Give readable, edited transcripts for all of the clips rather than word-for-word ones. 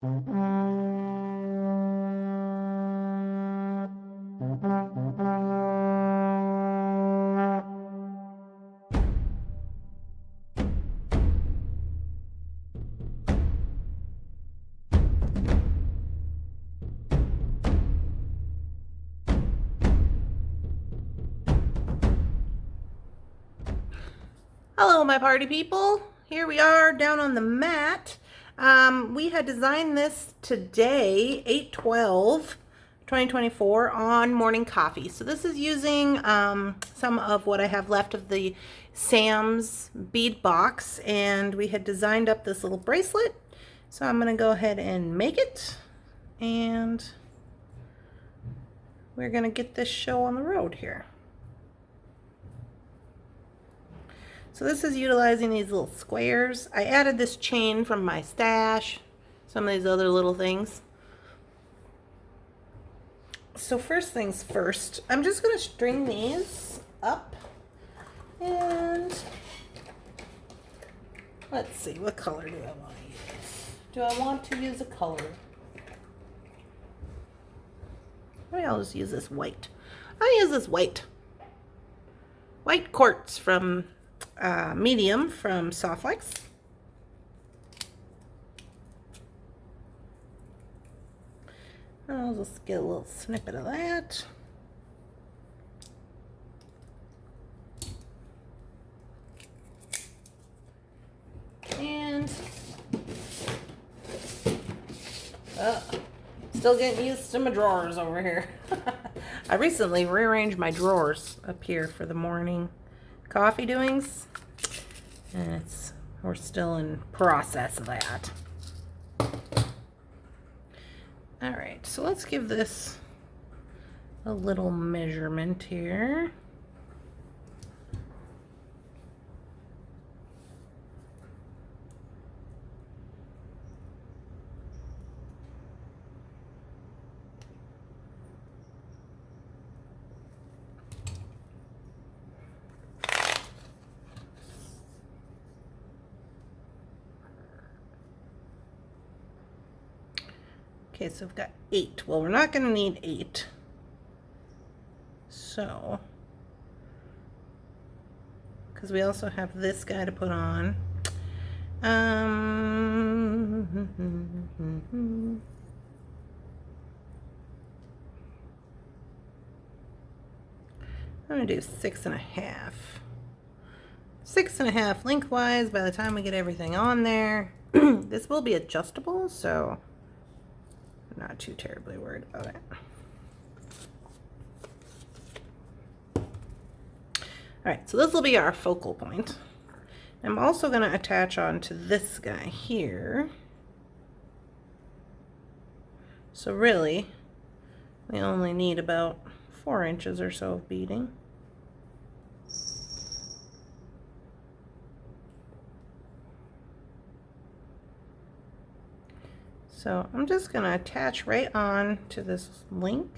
Hello, my party people. Here we are down on the mat. We had designed this today, 8/12/2024, on morning coffee. So this is using some of what I have left of the Sam's bead box, and we had designed up this little bracelet. So I'm going to go ahead and make it, and we're going to get this show on the road here. So this is utilizing these little squares. I added this chain from my stash, some of these other little things. So first things first, I'm just going to string these up, and let's see, what color do I want to use? Do I want to use a color? Maybe I'll just use this white. I'll use this white. White quartz from medium from Softlex. I'll just get a little snippet of that. And still getting used to my drawers over here. I recently rearranged my drawers up here for the morning coffee doings, and we're still in process of that. All right, so let's give this a little measurement here. Okay, so we've got 8. Well, we're not going to need 8. So, because we also have this guy to put on. I'm going to do 6.5. 6.5 lengthwise by the time we get everything on there. This will be adjustable, so I'm not too terribly worried about it. Alright, so this will be our focal point. I'm also going to attach on to this guy here. So really, we only need about 4 inches or so of beading. So I'm just going to attach right on to this link.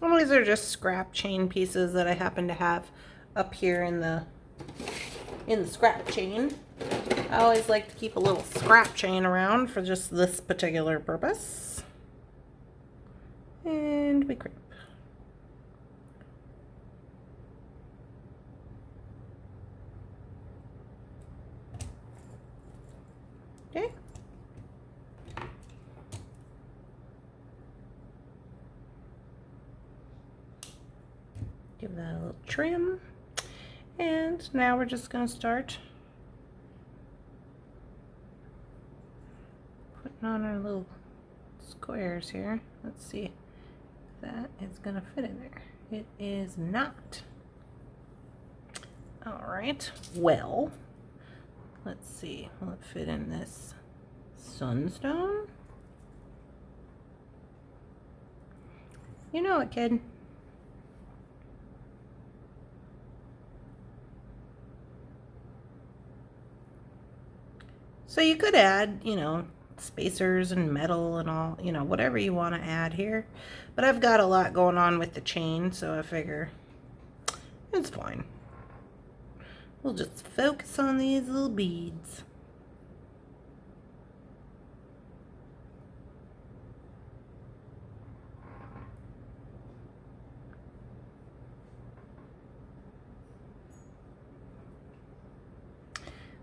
Well, these are just scrap chain pieces that I happen to have up here in the scrap chain. I always like to keep a little scrap chain around for just this particular purpose. And we crimp. Okay. Give that a little trim. And now we're just going to start putting on our little squares here. Let's see if that is going to fit in there. It is not. All right, well, let's see. Will it fit in this sunstone? You know it, kid. So you could add, you know, spacers and metal and all, you know, whatever you want to add here. But I've got a lot going on with the chain, so I figure it's fine. We'll just focus on these little beads.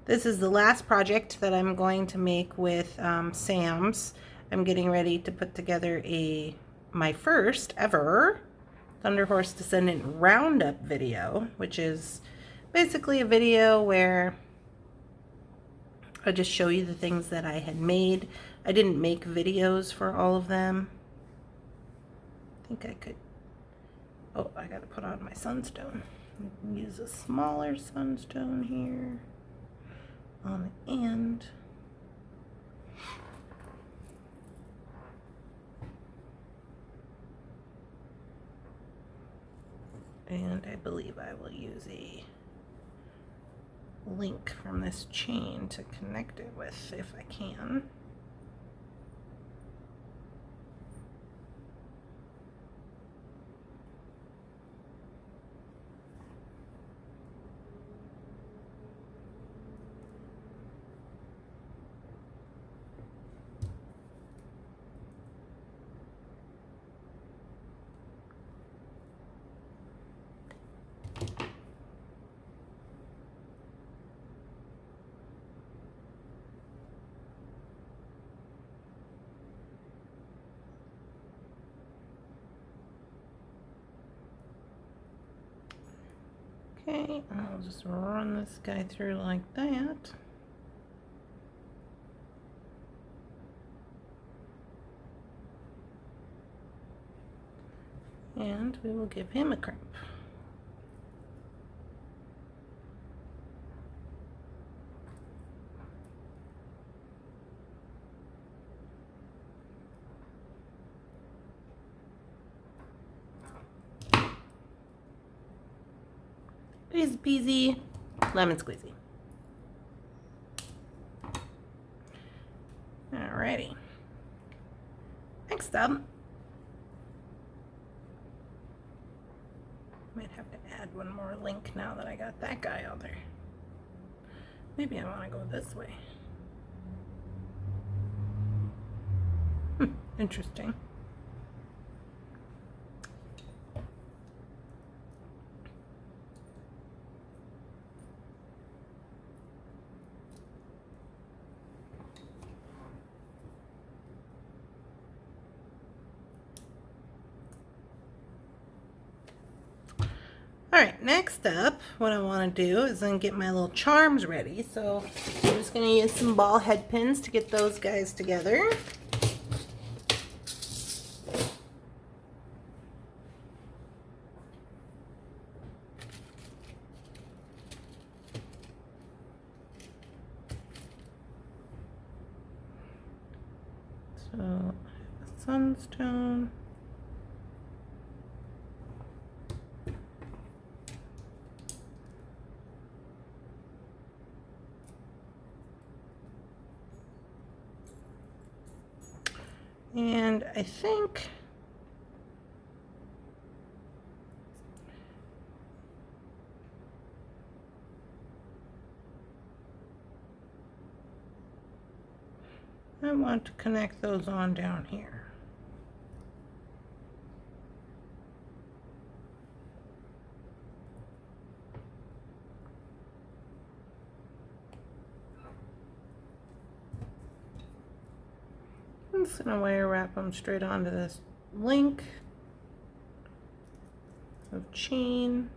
This is the last project that I'm going to make with Sam's. I'm getting ready to put together my first ever Thunderhorse Descendant Roundup video, which is basically a video where I just show you the things that I had made. I didn't make videos for all of them. I think I could, oh, I gotta put on my sunstone. Use a smaller sunstone here on the end. And I believe I will use a link from this chain to connect it with if I can. Okay, I'll just run this guy through like that. And we will give him a crimp. Easy peasy, lemon squeezy. Alrighty. Next up, might have to add one more link now that I got that guy out there. Maybe I want to go this way. Interesting. Alright, next up, what I want to do is then get my little charms ready. So I'm just going to use some ball head pins to get those guys together. So I have a sunstone. And I think I want to connect those on down here. I'm just going to wire wrap them straight onto this link of chain.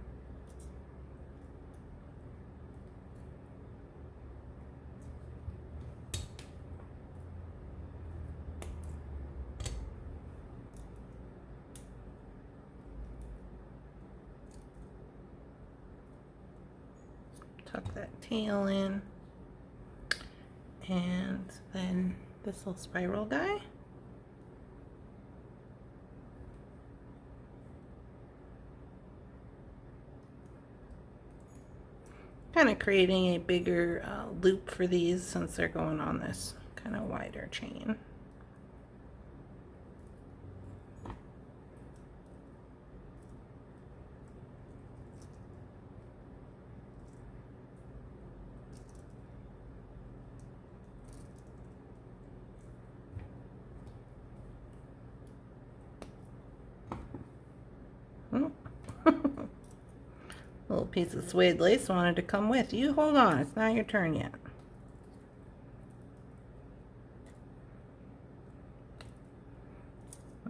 Tuck that tail in, and then this little spiral guy. Kind of creating a bigger loop for these since they're going on this kind of wider chain. Little piece of suede lace wanted to come with you. Hold on, it's not your turn yet.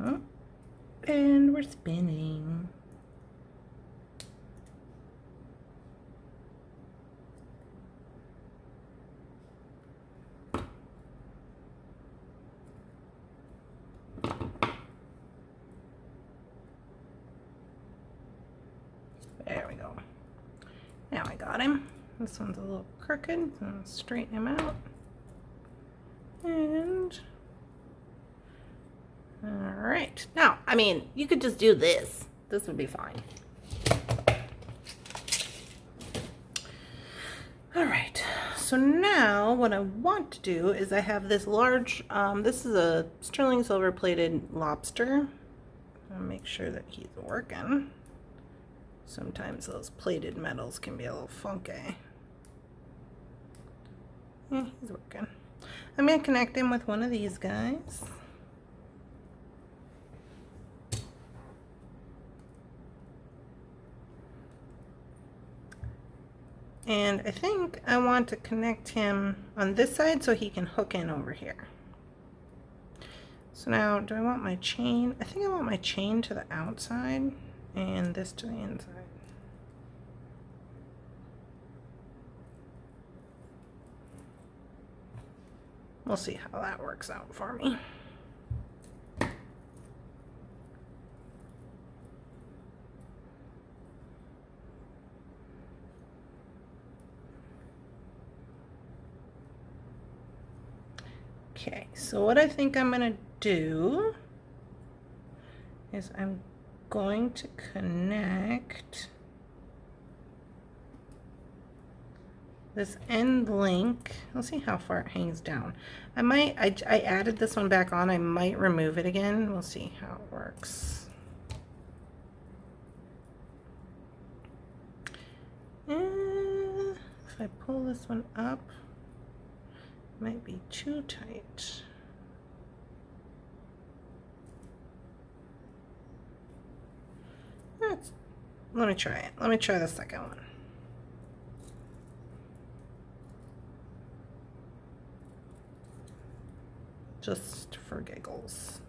Oh, and we're spinning. There we go. Now I got him. This one's a little crooked, so I'll straighten him out. And all right. Now, I mean, you could just do this. This would be fine. All right. So now what I want to do is I have this large, this is a sterling silver plated lobster. I'll make sure that he's working. Sometimes those plated metals can be a little funky. Yeah, he's working. I'm going to connect him with one of these guys. And I think I want to connect him on this side so he can hook in over here. So now, do I want my chain? I think I want my chain to the outside and this to the inside. We'll see how that works out for me. Okay, so what I think I'm gonna do is I'm going to connect this end link. Let's see how far it hangs down. I added this one back on. I might remove it again. We'll see how it works. And if I pull this one up, it might be too tight. Let me try it. Let me try the second one. Just for giggles.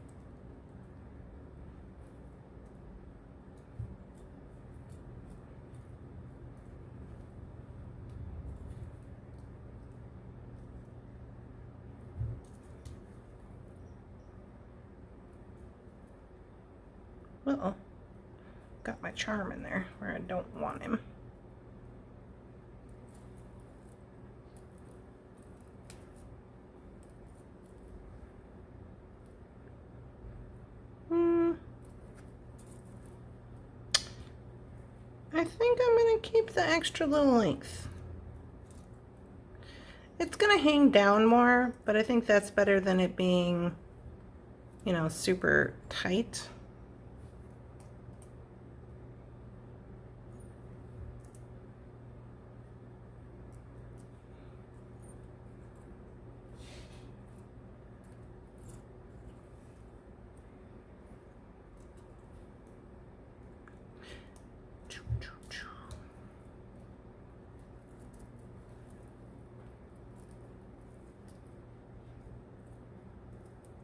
Uh-oh. Got my charm in there where I don't want him. I think I'm going to keep the extra little length. It's going to hang down more, but I think that's better than it being, you know, super tight.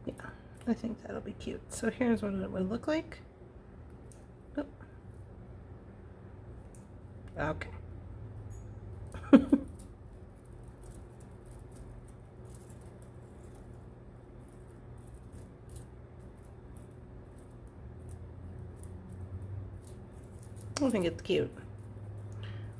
Yeah, I think that'll be cute. So here's what it would look like. Oh. Okay. I think it's cute.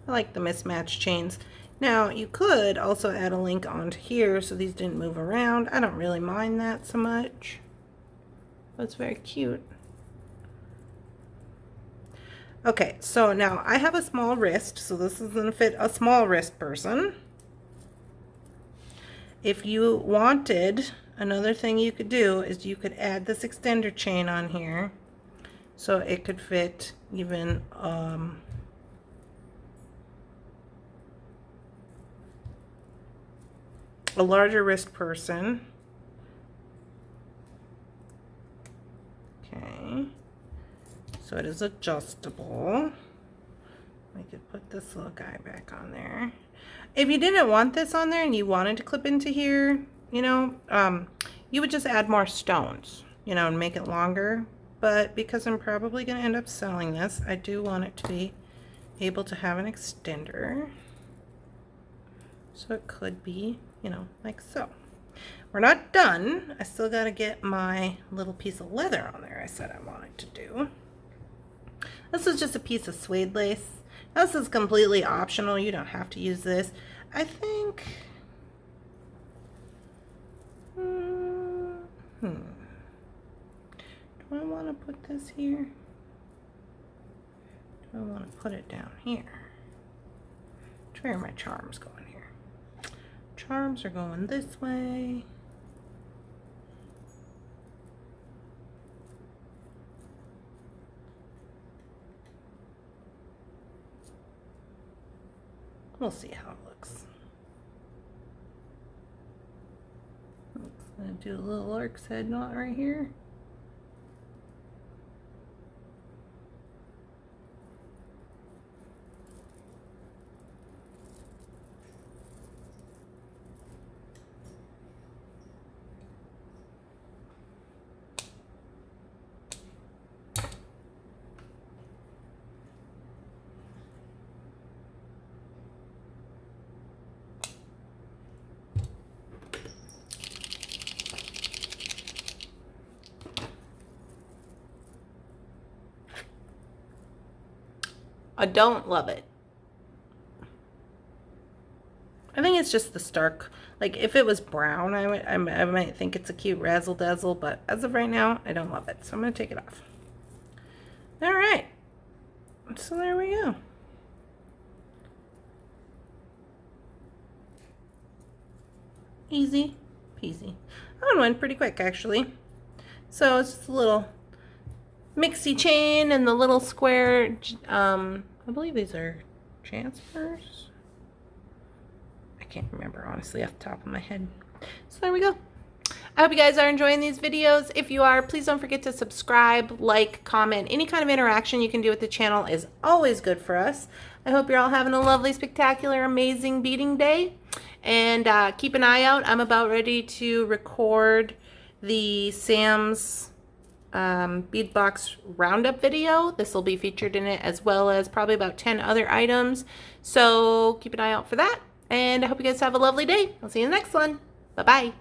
I like the mismatched chains. Now you could also add a link onto here so these didn't move around. I don't really mind that so much, but it's very cute. Okay, so now I have a small wrist, so this is gonna fit a small wrist person. if you wanted, another thing you could do is you could add this extender chain on here so it could fit even a larger wrist person. Okay, so it is adjustable. I could put this little guy back on there. If you didn't want this on there and you wanted to clip into here, you know, you would just add more stones, you know, and make it longer. But because I'm probably going to end up selling this, I do want it to be able to have an extender. So it could be, you know, like so. We're not done. I still got to get my little piece of leather on there I said I wanted to do. This is just a piece of suede lace. This is completely optional. You don't have to use this. I think... Do I want to put this here? Do I want to put it down here? Where are my charms going here? Charms are going this way. We'll see how it looks. I'm gonna do a little lark's head knot right here. I don't love it. I think it's just the stark, like if it was brown, I might think it's a cute razzle dazzle, but as of right now, I don't love it. So I'm going to take it off. All right. So there we go. Easy peasy. That one went pretty quick actually. So it's just a little mixie chain and the little square, I believe these are transfers. I can't remember honestly off the top of my head. So there we go. I hope you guys are enjoying these videos. If you are, please don't forget to subscribe, like, comment. Any kind of interaction you can do with the channel is always good for us. I hope you're all having a lovely, spectacular, amazing beading day. And keep an eye out. I'm about ready to record the Sam's bead box roundup video. This will be featured in it, as well as probably about 10 other items. So keep an eye out for that. And I hope you guys have a lovely day. I'll see you in the next one. Bye-bye.